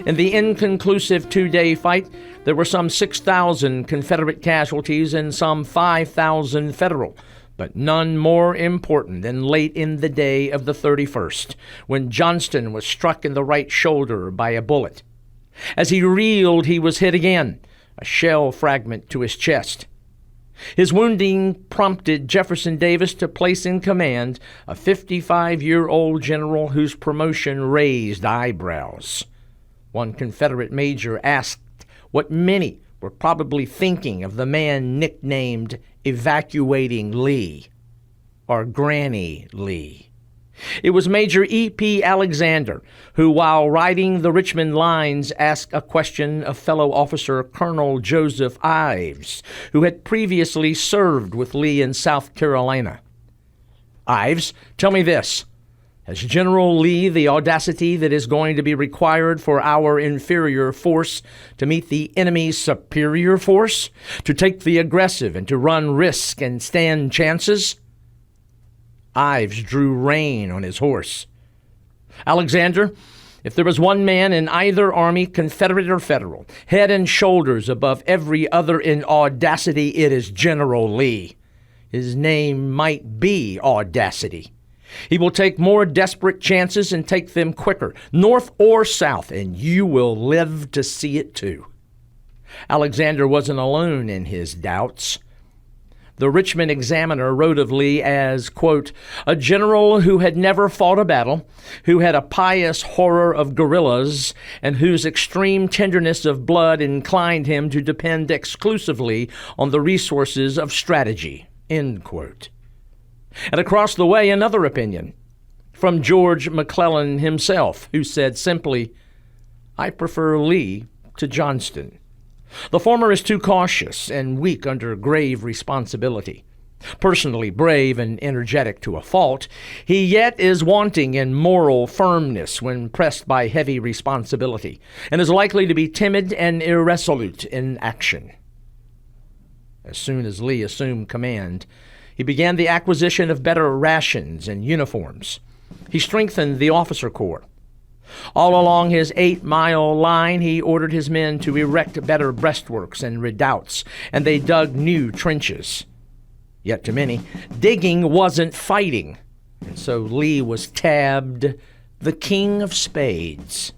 In the inconclusive two-day fight, there were some 6,000 Confederate casualties and some 5,000 Federal, but none more important than late in the day of the 31st, when Johnston was struck in the right shoulder by a bullet. As he reeled, he was hit again, a shell fragment to his chest. His wounding prompted Jefferson Davis to place in command a 55-year-old general whose promotion raised eyebrows. One Confederate major asked what many were probably thinking of the man nicknamed Evacuating Lee, or Granny Lee. It was Major E.P. Alexander who, while riding the Richmond lines, asked a question of fellow officer Colonel Joseph Ives, who had previously served with Lee in South Carolina. "Ives, tell me this. Has General Lee the audacity that is going to be required for our inferior force to meet the enemy's superior force, to take the aggressive and to run risk and stand chances?" Ives drew rein on his horse. "Alexander, if there was one man in either army, Confederate or Federal, head and shoulders above every other in audacity, it is General Lee. His name might be Audacity. He will take more desperate chances and take them quicker, north or south, and you will live to see it too." Alexander wasn't alone in his doubts. The Richmond Examiner wrote of Lee as, quote, "a general who had never fought a battle, who had a pious horror of guerrillas, and whose extreme tenderness of blood inclined him to depend exclusively on the resources of strategy," end quote. And across the way, another opinion from George McClellan himself, who said simply, "I prefer Lee to Johnston. The former is too cautious and weak under grave responsibility. Personally brave and energetic to a fault, he yet is wanting in moral firmness when pressed by heavy responsibility, and is likely to be timid and irresolute in action." As soon as Lee assumed command, he began the acquisition of better rations and uniforms. He strengthened the officer corps. All along his 8-mile line, he ordered his men to erect better breastworks and redoubts, and they dug new trenches. Yet to many, digging wasn't fighting, and so Lee was tabbed the King of Spades.